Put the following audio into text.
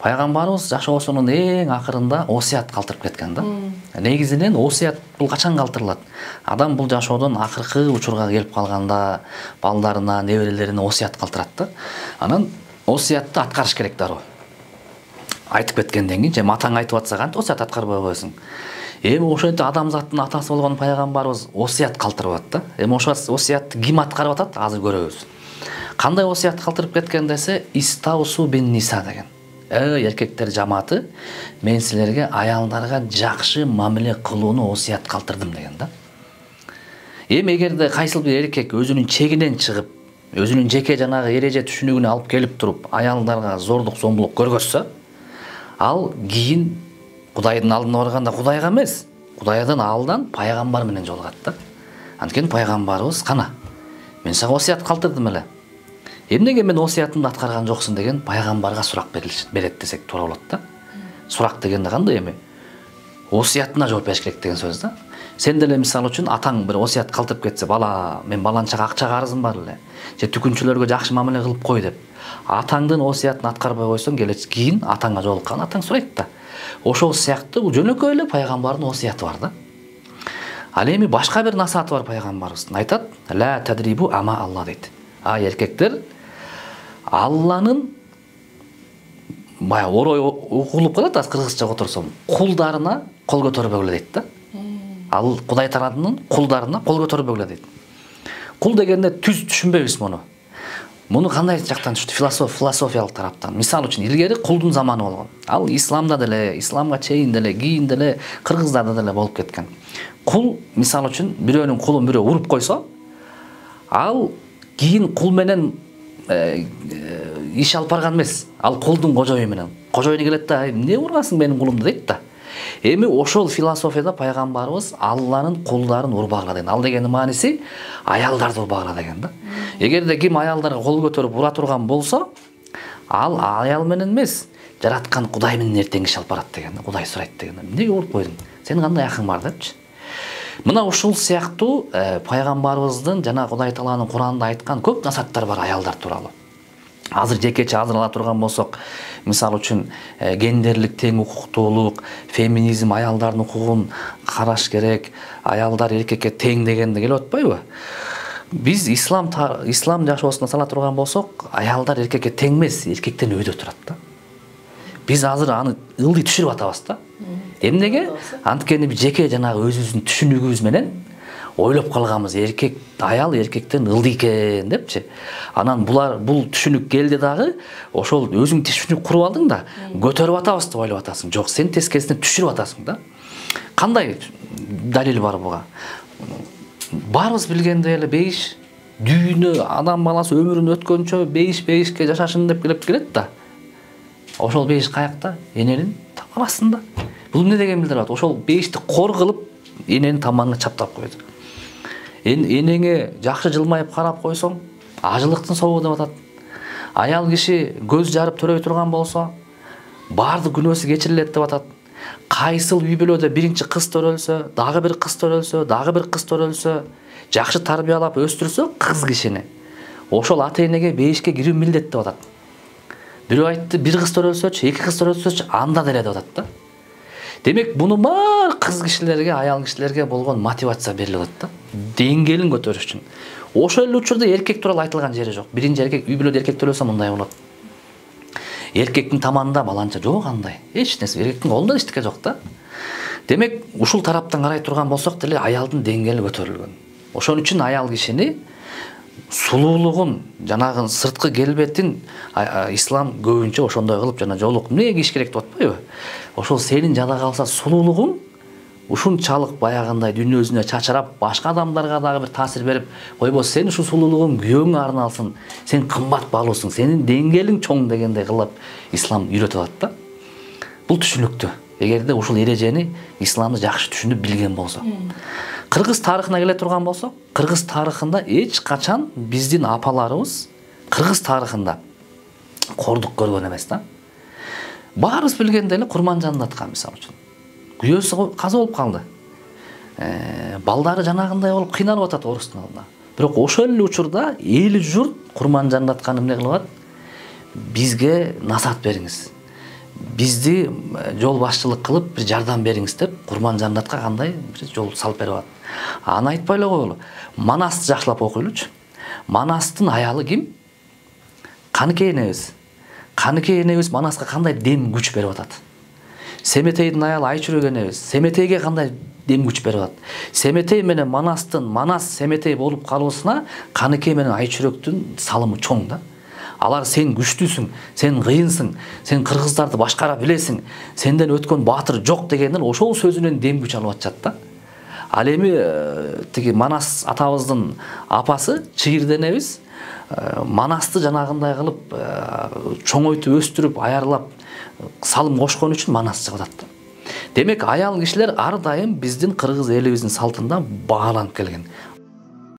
Пайгамбарыбыз жашоосунун эң акырында осуят калтырып кеткен да. Негизинен осуят бул качан калтырылат? Адам бул жашоодон акыркы учурга келип калганда балдарына, неберелерине осуят калтырат да. Анан осуятты аткарыш керек дароо. Айтып кеткенден кийин, же атаң айтып атса кантип осуят аткарбай койсуң? Эми ошентип адамзаттын атасы болгон пайгамбарыбыз осуят калтырып атты. Эми ошо осуятты ким аткарып атат? Азыр көрөбүз. Кандай осуят калтырып кеткен десе, Истаусу бин ниса деген. Эркектер жамааты, мен силерге аялдарга жакшы мамиле кылууну осуят калтырдым деген да. Эми эгерде кайсыл бир эркек өзүнүн чегинен чыгып, өзүнүн жеке жанагы эреже түшүнүгүнө алып келип туруп, аялдарга зордук, зомбулук көргөзсө, ал кийин Кудайдын алдына барганда Кудайга эмес, Кудайдан алдан пайгамбар менен жолугат да. Анткени пайгамбарыбыз кана, мен сага осуят калтырдым эле. Эмнеге мен осуятымды аткарган жоксуң деген пайгамбарга сурак берет десек туура болот да. Сурак дегенде кандай эми? Осуятына жооп бериш керек деген сөз да. Сен деле мисалы үчүн атаң бир осуят калтырып кетсе, бала, мен баланчага акча карызым бар эле, же түкүнчүлөргө жакшы мамиле кылып кой деп. Атаңдын осуятын аткарбай койсоң, кийин атаңа жолуккан атаң сурайт да. Ошол сыяктуу бул жөнөкөй эле пайгамбардын осуяты бар да. Ал эми башка бир насааты бар пайгамбарыбыздын. Айтат: "Ла тадрибу ама Алла" дейт. Эркектер Алланын орой угулуп калат, кыргызча которсом, кулдарына кол көтөрбөгүлө дейт да. Ал Кудай тарабынан кулдарына кол көтөрбөгүлө дейт. Кул дегенде түз түшүнбөйбүз муну. Муну кандай жактан түштү? Философиялык тараптан. Мисалы үчүн илгери кулдун заманы болгон. Ал исламда деле, исламга чейин деле, кийин деле, кыргыздарда деле болуп кеткен. Кул, мисалы үчүн, бирөөнүн кулун бирөө уруп койсо, ал кийин кул менен иш алып барган эмес. Ал кулдун кожою менен. Кожоюна келет да, эмне ургансың менин кулумду дейт да. Эми ошол философияда пайгамбарыбыз Алланын кулдарын урбагыла деген. Ал дегенин мааниси аялдарды урбагыла деген да. Эгерде ким аялдарга кол көтөрүп ура турган болсо, ал аял менен эмес, жараткан Кудай менен эртең иш алып барат деген. Кудай сурайт деген. Эмнеге уруп койдуң? Сенин кандай акың бар депчи. Мына ушул сыяктуу пайгамбарыбыздын жана Кудай Тааланын Кур'анда айткан көп насаттар бар аялдар тууралуу. Азыр жекече ала турган болсок, мисалы үчүн гендерлик тең укуктуулук, феминизм, аялдардын укугун караш керек, аялдар эркекке тең дегенде келип атпайбы? Биз ислам жашоосуна сала турган болсок, аялдар эркекке тең эмес, эркектен өйдө турат да. Биз азыр аны ылдый түшүрүп атабыз да. Эмнеге? Анткени жеке жанагы өзүбүздүн түшүнүгүбүз менен ойлоп калганбыз, аял эркектен ылдый экен депчи. Анан бул түшүнүк келди дагы, ошол өзүң түшүнүк куруп алдың да, көтөрүп атабыз деп ойлоп атасың. Жок, сен тескерисине түшүрүп атасың да. Кандай далил бар буга? Барыбыз билгендей эле бейиш, дүйнө адам баласы өмүрүн өткөнчө бейишке жашашын деп келет да. Ошол бейиш каякта? Эненин таманасында. Бул эмне деген билдирип атат? Ошол бейишти кор кылып, эненин таманына чаптап койду. Энеңе жакшы жылмайып карап койсоң, ажылыктын собу деп атат. Аял киши көз жарып төрөй турган болсо, баардык күнөөсү кечирилет деп атат. Кайсыл үй бүлөдө биринчи кыз төрөлсө, дагы бир кыз төрөлсө, дагы бир кыз төрөлсө, жакшы тарбиялап өстүрсө кыз кишини, ошол ата-энеге бейишке кирүү милдет деп атат. Бирөө айтты, бир кыз төрөлсөчү, эки кыз төрөлсөчү, анда деле деп атат да. Демек, буну бар кыз кишилерге, аял кишилерге болгон мотивация берилип атат да. Деңгээлин көтөрүш үчүн. Ошол эле учурда эркек тууралуу айтылган жери жок. Биринчи эркек үй бүлөдө эркек төрөлсө мындай болот. Эркектин таманында баланча жок андай. Эч нерсе, эркектин колунда эчтеке жок да. Демек, ушул тараптан карай турган болсок деле аялдын деңгээли көтөрүлгөн. Ошон үчүн аял кишини сулуулугун, жанагы сырткы келбетин ислам көбүнчө ошондой кылып жана жолук эмне кийиш керек деп атпайбы? Ошол сенин жада калса сулуулугуң ушунчалык баягындай дүйнөсүнө чачырап, башка адамдарга дагы бир таасир берип, койбосо сен ушул сулуулугуң күйөөңө арналсын, сен кымбат баалуусуң, сенин деңгээлиң чоң дегендей кылып ислам үйрөтүп атат да. Бул түшүнүктүү. Эгерде ушул эрежени исламды жакшы түшүнүп билген болсо. Кыргыз тарыхына келе турган болсок, кыргыз тарыхында эч качан биздин апаларыбыз кыргыз тарыхында кордук көргөн эмес да. Баарыбыз билгендей эле Курманжанды аткан мисалы үчүн. Күйөөсү каза болуп калды. Балдары жанагындай болуп кыйналып атат орустун алдында. Бирок ошол эле учурда эл журт Курманжанды аткан эмне кылып атат? Бизге насаат бериңиз. бизди жол башчылык кылып бир жардам бериңиз деп Курман-Жаннатка кандай бир жол салып берип атат. Аны айтпай эле коелу. Манасты жакшылап окуйлучу. Манастын аялы ким? Каныкей энебиз. Каныкей энебиз Манаска кандай дем күч берип атат. Семетейдин аялы Айчүрөк энебиз. Семетейге кандай дем күч берип атат. Семетей менен Манастын Манас Семетей болуп калуусуна Каныкей менен Айчүрөктүн салымы чоң да. Алар сен күчтүүсүң, сен кыйынсың, сен кыргыздарды башкара билесиң, сенден өткөн баатыр жок дегенден ошол сөзүнөн дем күч алып атышат да. Ал эми тиги Манас атабыздын апасы Чыйырды энебиз Манасты жанагындай кылып чоңойтуп өстүрүп аярлап салым кошкон үчүн Манас чыгып атат. Демек аял кишилер ар дайым биздин кыргыз элибиздин салтында бааланып келген.